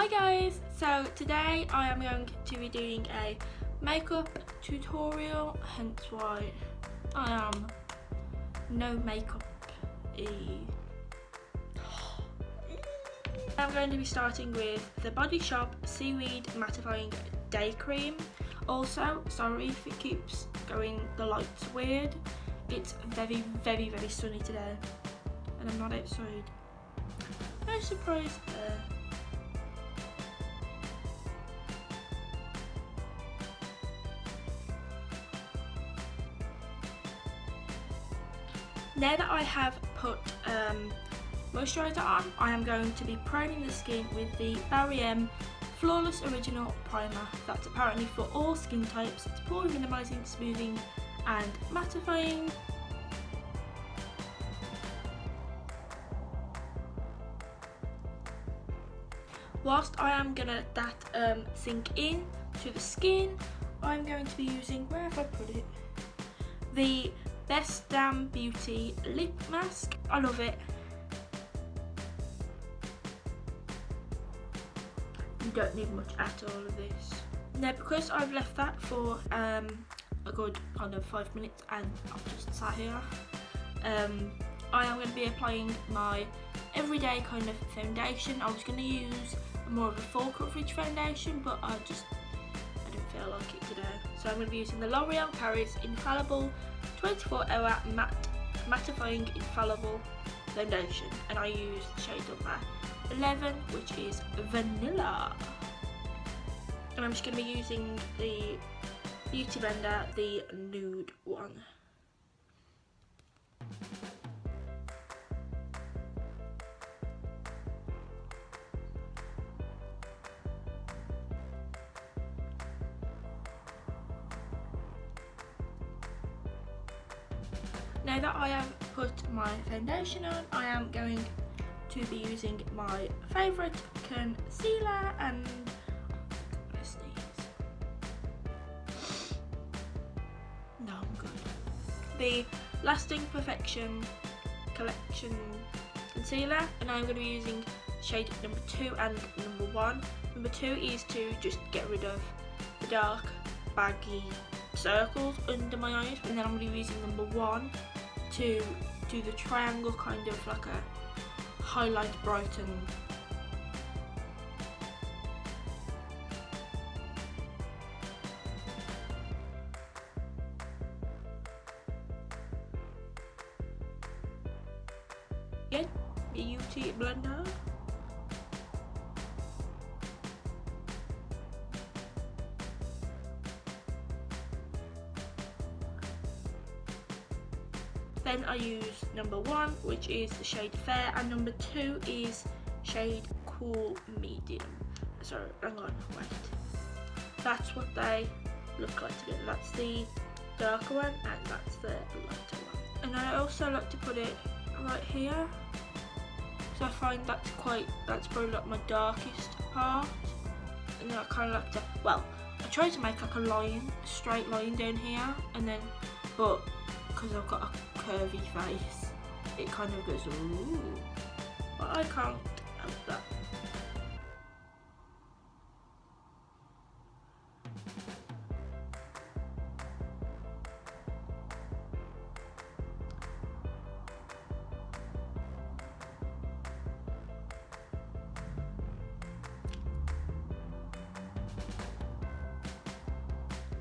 Hi guys, so today I am going to be doing a makeup tutorial, hence why I am no makeup I'm going to be starting with the Body Shop Seaweed Mattifying Day Cream. Also, sorry if it keeps going, the light's weird. It's very sunny today and I'm not outside. No surprise there. Now that I have put moisturiser on, I am going to be priming the skin with the Beverley Flawless Original Primer. That's apparently for all skin types. It's pore minimising, smoothing and mattifying. Whilst I am going to let that sink in to the skin, I'm going to be using, where have I put it? The Best Damn Beauty Lip Mask. I love it. You don't need much at all of this. Now, because I've left that for a good kind of 5 minutes and I've just sat here, I am going to be applying my everyday kind of foundation. I was going to use more of a full coverage foundation, but I didn't feel like it today. So I'm going to be using the L'Oreal Paris Infallible 24-hour mattifying infallible foundation, and I use the shade number 11, which is Vanilla. And I'm just going to be using the Beauty Blender, the nude one. Now that I have put my foundation on, I am going to be using my favourite concealer, and I'm gonna sneeze. No, I'm good. The Lasting Perfection Collection Concealer, and I'm going to be using shade number 2 and number 1. Number 2 is to just get rid of the dark, baggy circles under my eyes, and then I'm going to be using number 1 to do the triangle, kind of like a highlight, brighten. Get Beauty Blender. Then I use number 1, which is the shade Fair, and number 2 is shade Cool Medium. Sorry, hang on, wait. That's what they look like together. That's the darker one and that's the lighter one. And I also like to put it right here, so I find that's probably like my darkest part. And then I kind of like to, well, I try to make like a straight line down here, and then, but because I've got a curvy face, it kind of goes ooh, but I can't help that.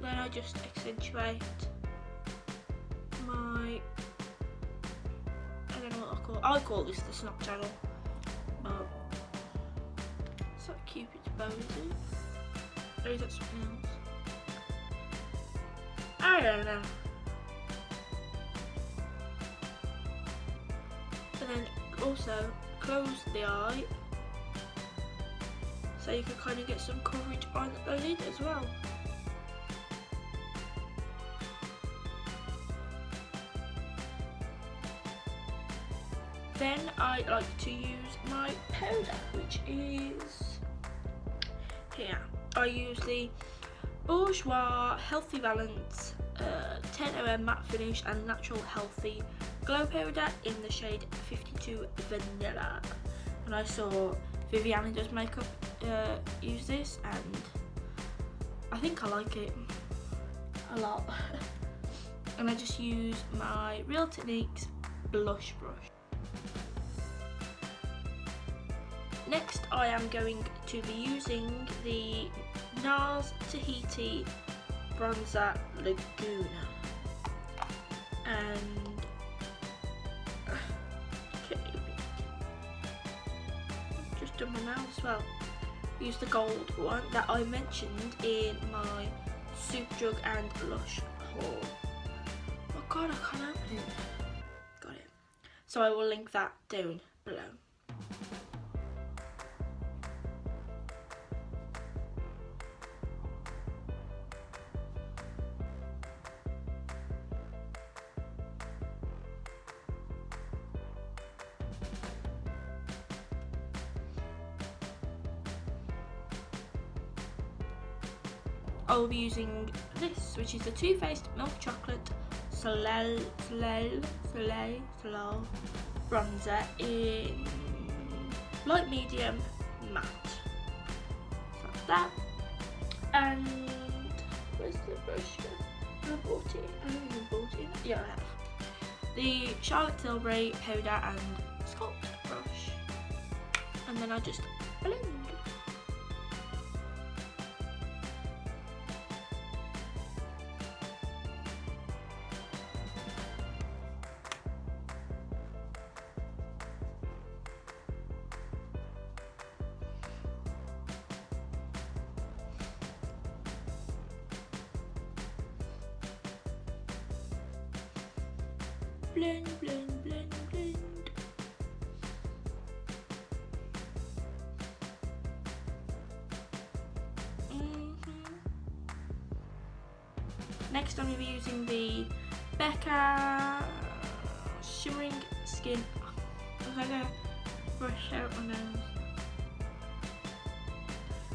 Then I just accentuate my, I don't know what I call this the snap channel, but it's like Cupid's bow, is it? Or is that something else? I don't know. And then also close the eye, so you can kind of get some coverage on the lid as well. Then I like to use my powder, which is here. I use the Bourjois Healthy Balance 10 matte finish and natural healthy glow powder in the shade 52 Vanilla. And I saw Viviana Does Makeup use this, and I think I like it a lot. And I just use my Real Techniques blush brush. Next, I am going to be using the NARS Tahiti Bronzer Laguna, and just done my mouth as well. Use the gold one that I mentioned in my Soup Jug and Lush haul. Oh god, I can't open it. Got it. So I will link that down below. I will be using this, which is the Too Faced Milk Chocolate Soleil bronzer in light medium matte. So that's that. And where's the brush? I bought it. I haven't even bought it. Yeah, I have. The Charlotte Tilbury powder and sculpt brush, and then I just blend. Blend, blend, blend, blend. Next I'm going to be using the Becca Shimmering Skin. I'm going to brush out my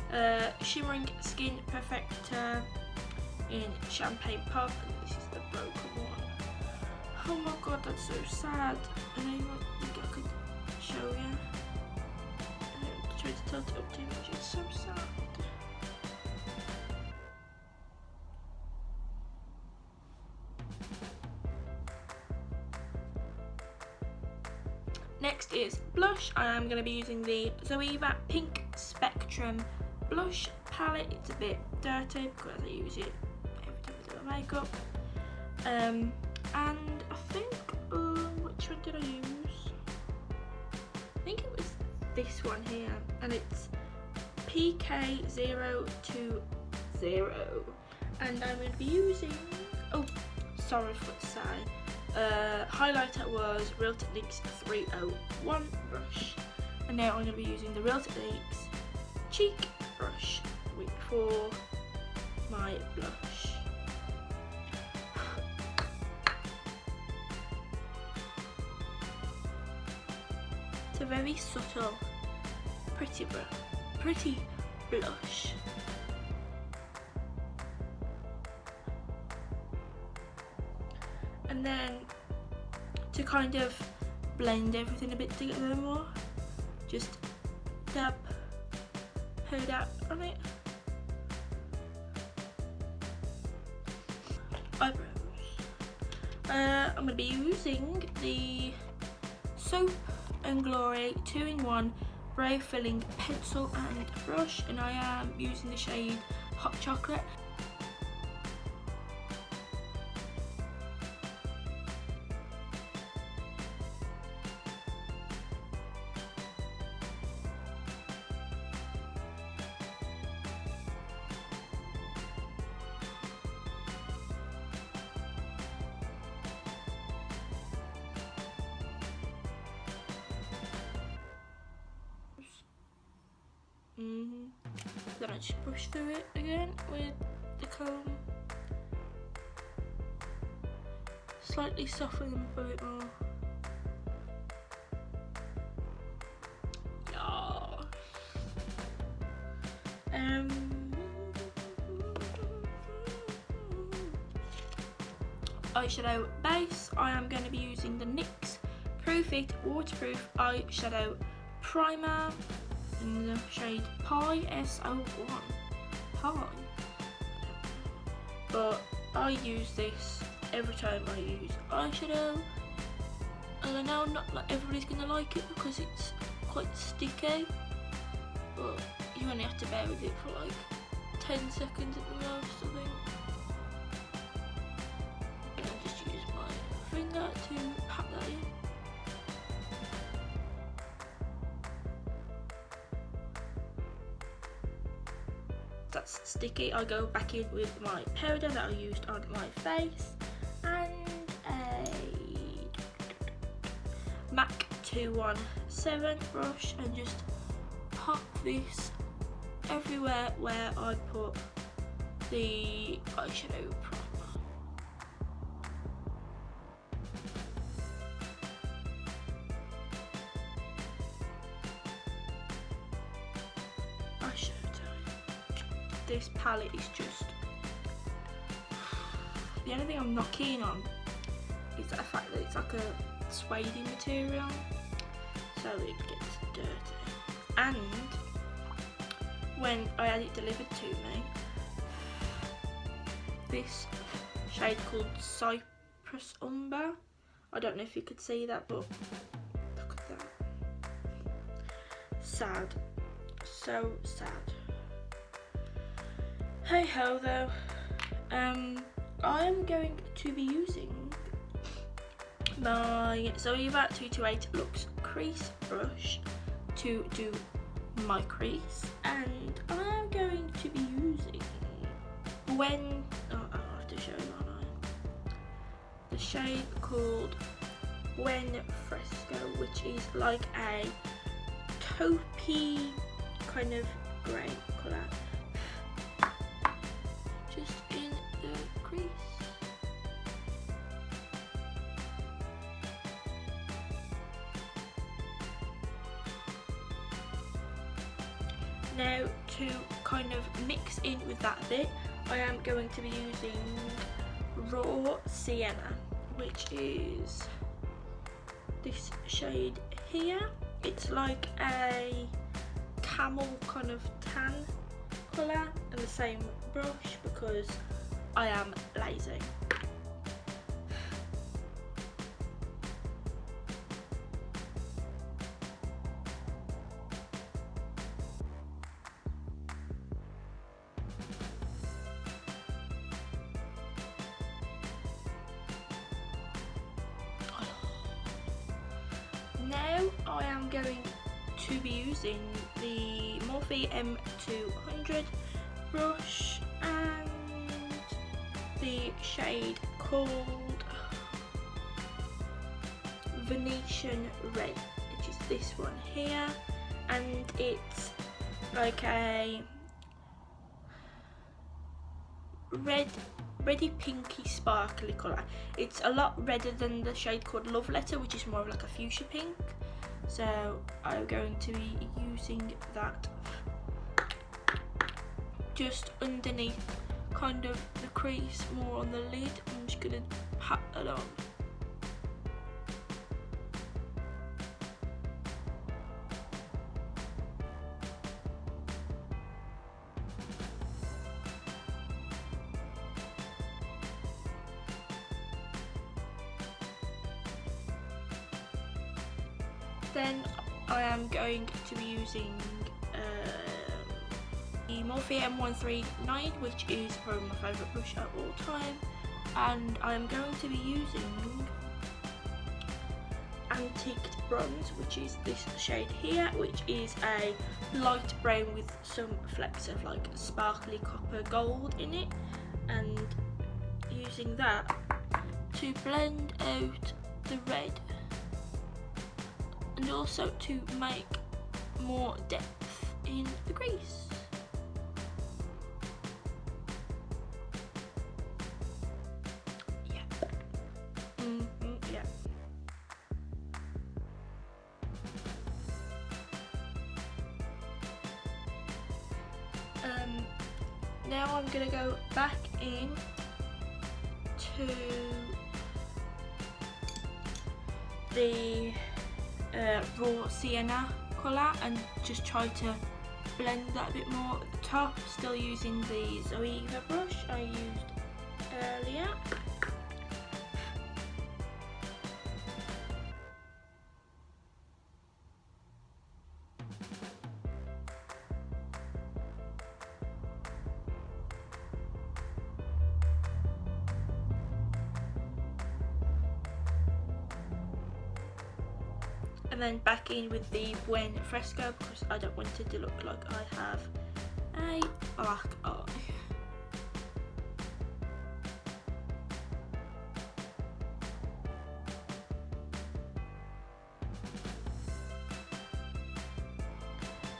nose. Shimmering Skin Perfector in Champagne Pop. And this is the broken one. Oh my god, that's so sad. I don't even think I could show you. I tried to tilt it up too much, it's so sad. Next is blush. I am going to be using the Zoeva Pink Spectrum blush palette. It's a bit dirty because I use it every time I do my makeup. And I think, which one did I use? I think it was this one here, and it's PK020. And I'm going to be using, oh, sorry for to say, highlighter was Real Techniques 301 brush. And now I'm going to be using the Real Techniques cheek brush for my blush. It's a very subtle, pretty blush. And then to kind of blend everything a bit together more, just dab powder on it. Eyebrows. I'm going to be using the Soap and Glory 2-in-1 brow filling pencil and brush, and I am using the shade Hot Chocolate. Then I just brush through it again with the comb. Slightly soften them up a bit more. Oh. Eyeshadow base. I am going to be using the NYX Pro Fit Waterproof Eyeshadow Primer. in the shade Pi SO1. Pi. But I use this every time I use eyeshadow, and I know not like everybody's gonna like it because it's quite sticky, but you only have to bear with it for like 10 seconds at the most, I think. And I'll just use my finger to pat that in. That's sticky. I go back in with my powder that I used on my face and a MAC 217 brush, and just pop this everywhere where I put the eyeshadow primer. Eyeshadow. This palette is just, the only thing I'm not keen on is the fact that it's like a suede material, so it gets dirty. And when I had it delivered to me, this shade called Cypress Umber, I don't know if you could see that, but look at that. Sad, so sad. Hey ho though, I am going to be using my Zoeva 228 Luxe Crease Brush to do my crease, and I'm going to be using I'll have to show you online, the shade called When Fresco, which is like a taupey kind of grey colour. Just in the crease. Now to kind of mix in with that bit, I am going to be using Raw Sienna, which is this shade here. It's like a camel kind of tan colour, and the same brush because I am lazy. Now I am going to be using the Morphe M200 brush and the shade called Venetian Red, which is this one here, and it's like a reddy pinky sparkly colour. It's a lot redder than the shade called Love Letter, which is more of like a fuchsia pink, so I'm going to be using that just underneath kind of the crease, more on the lid. I'm just going to pat that on. Then I am going to be using the Morphe M139, which is probably my favourite brush at all time, and I'm going to be using Antiqued Bronze, which is this shade here, which is a light brown with some flecks of like sparkly copper gold in it, and using that to blend out the red and also to make more depth in the crease. Yeah. Yeah. Now I'm gonna go back in to the Raw Sienna colour and just try to blend that a bit more at the top, still using the Zoeva brush I used earlier. And then back in with the Buen Fresco because I don't want it to look like I have a black eye.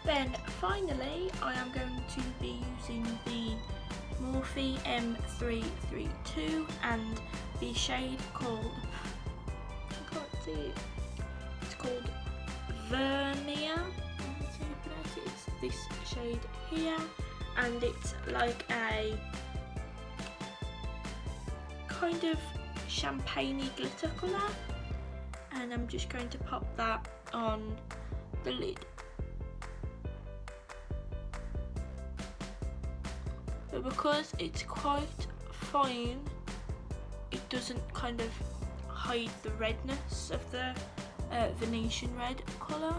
Then finally I am going to be using the Morphe M332 and the shade called, I can't see it, it's called Vernier, that's how you pronounce it. It's this shade here, and it's like a kind of champagne-y glitter colour, and I'm just going to pop that on the lid. But because it's quite fine, it doesn't kind of hide the redness of the Venetian red colour.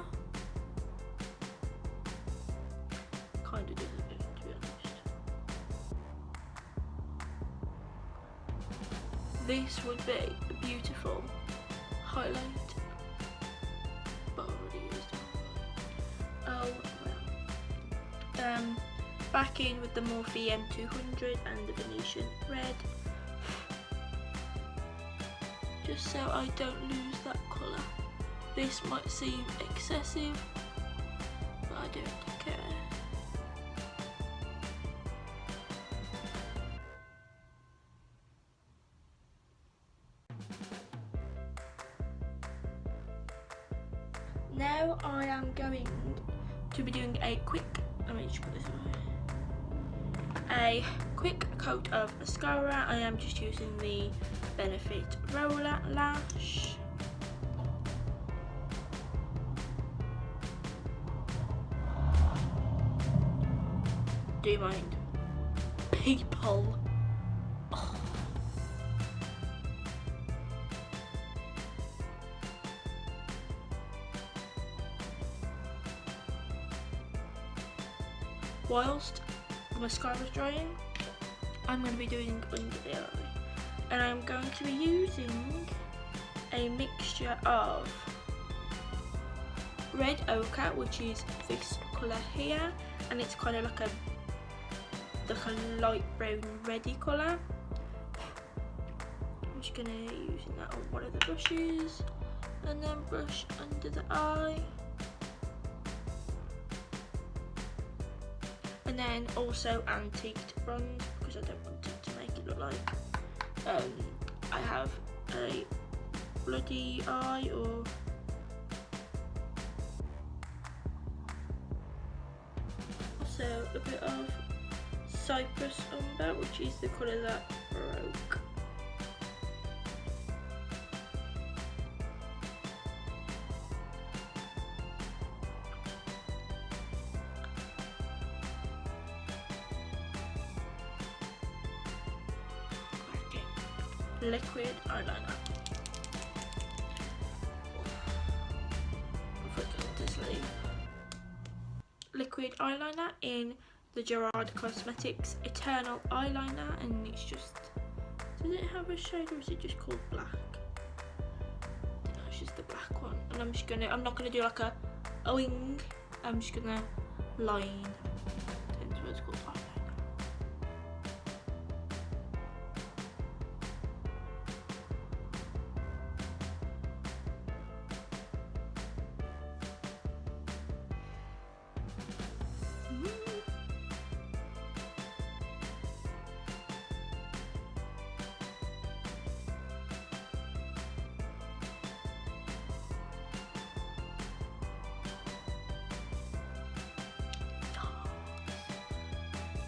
Kind of does a bit, to be honest. This would be a beautiful highlight, but I already used it. Oh well. Back in with the Morphe M200 and the Venetian red, just so I don't lose that colour. This might seem excessive, but I don't care. Now I am going to be doing a quick, let me just put this away. A quick coat of mascara. I am just using the Benefit Roller Lash. Do you mind? People. Oh. Whilst the mascara is drying, I'm going to be doing under the eye, and I'm going to be using a mixture of red ochre, which is this colour here, and it's kind of like a light brown reddy colour. I'm just going to be using that on one of the brushes and then brush under the eye. And then also antiqued bronze, because I don't want it to make it look like I have a bloody eye, or also a bit of Cypress Umber, which is the colour that broke. Liquid eyeliner. Liquid eyeliner in the Gerard Cosmetics Eternal Eyeliner, and it's just, does it have a shade or is it just called black? I think it's just the black one. And I'm not gonna do like a wing. I'm just gonna line. That's what it's called, eyeliner.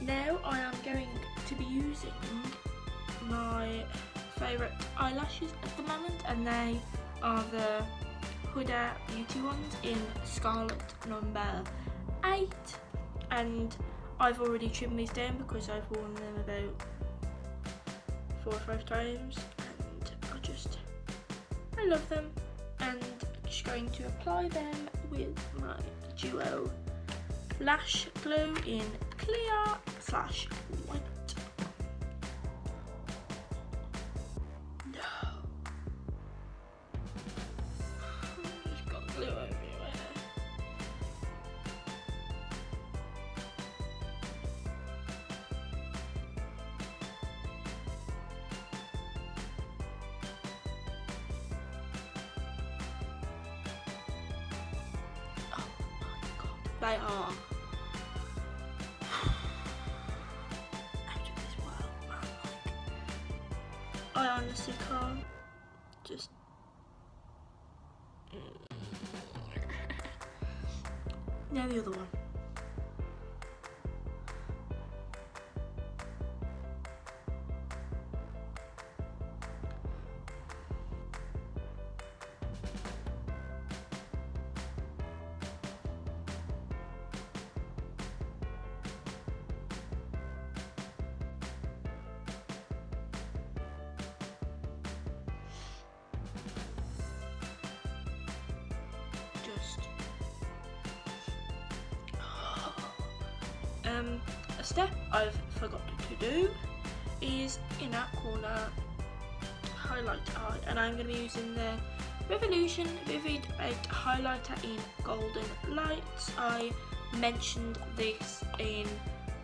Now I am going to be using my favourite eyelashes at the moment, and they are the Huda Beauty ones in Scarlet number 8, and I've already trimmed these down because I've worn them about 4 or 5 times, and I love them. And I'm just going to apply them with my Duo Lash Glue in clear/white. They are out of this world, man. Like, I honestly can't just. Now the other one. A step I've forgotten to do is in that corner highlight eye, and I'm going to be using the Revolution Vivid highlighter in Golden Lights. I mentioned this in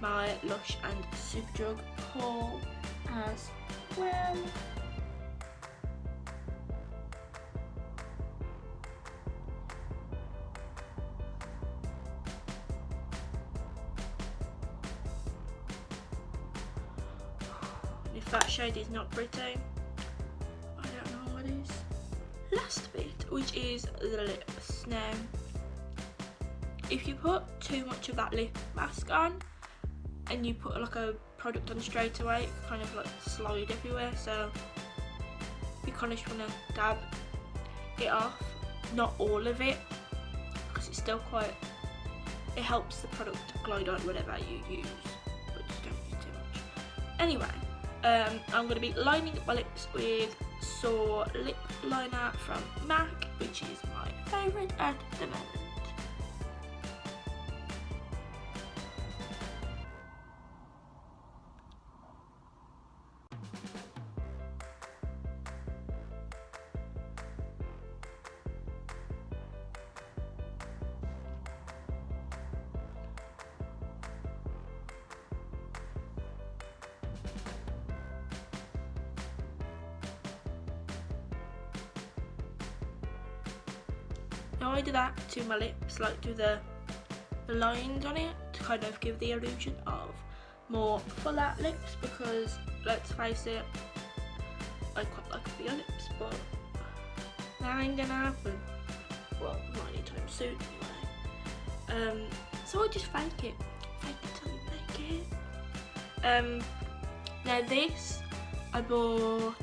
my Lush and Superdrug haul as well. If that shade is not pretty, I don't know what is. Last bit, which is the lips. Now, if you put too much of that lip mask on and you put like a product on straight away, it kind of like slide everywhere, so you kind of just want to dab it off, not all of it, because it's still quite, it helps the product glide on whatever you use, but just don't use too much. Anyway, I'm going to be lining my lips with Soar Lip Liner from MAC, which is my favourite at the moment. Now I do that to my lips, like do the lines on it to kind of give the illusion of more fuller lips, because let's face it, I quite like bigger lips, but that ain't gonna happen. Well, not anytime soon anyway. So I just fake it till you make it. Now this I bought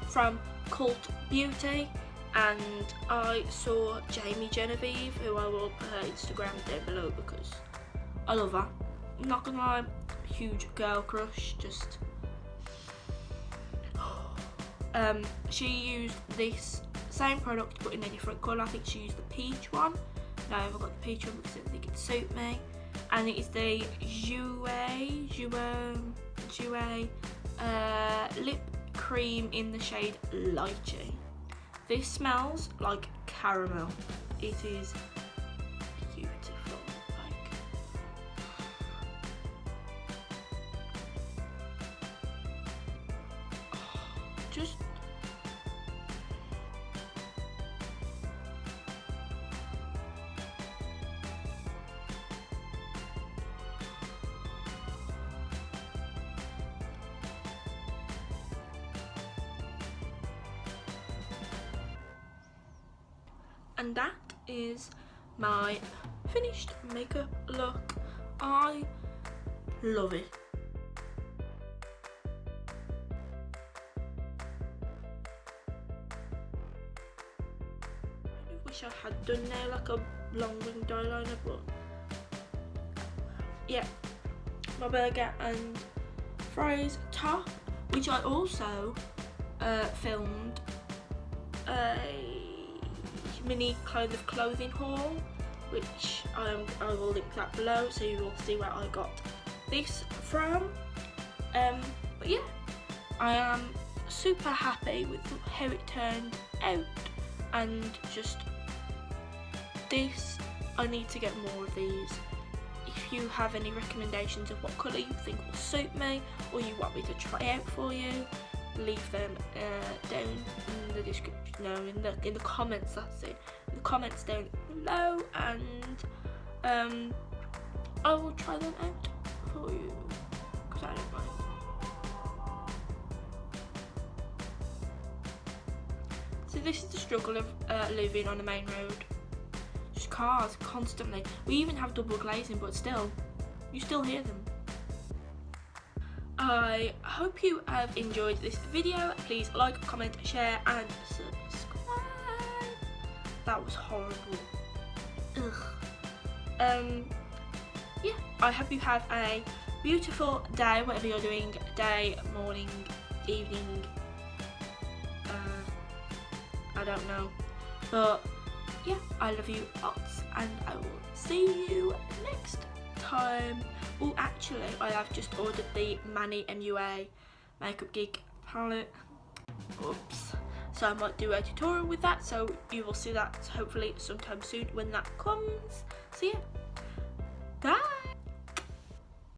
from Cult Beauty, and I saw Jamie Genevieve, who I will put her Instagram down below because I love her. I'm not gonna lie, huge girl crush, just she used this same product but in a different colour. I think she used the peach one. No, I haven't got the peach one because I don't think it suit me. And it is the Jouer lip cream in the shade Lychee. This smells like caramel. It is beautiful. Like, just and that is my finished makeup look. I love it. . I had done now, like a long winged eyeliner, but yeah, my burger and fries top, which I also filmed a mini kind of clothing haul, which I will link that below, so you will see where I got this from. But yeah, I am super happy with how it turned out, and just this, I need to get more of these. If you have any recommendations of what colour you think will suit me, or you want me to try out for you, leave them down in the description, no, in the comments, that's it, in the comments down below, and I will try them out for you, because I don't mind. So this is the struggle of living on the main road. Just cars constantly. We even have double glazing, but still, you still hear them. I hope you have enjoyed this video. Please like, comment, share and subscribe. That was horrible. Ugh. Yeah, I hope you have a beautiful day, whatever you're doing, day, morning, evening, I don't know, but yeah, I love you lots, and I will see you next time. Oh, actually, I have just ordered the Manny MUA Makeup Geek palette. Oops. So I might do a tutorial with that, so you will see that hopefully sometime soon when that comes. So yeah, bye.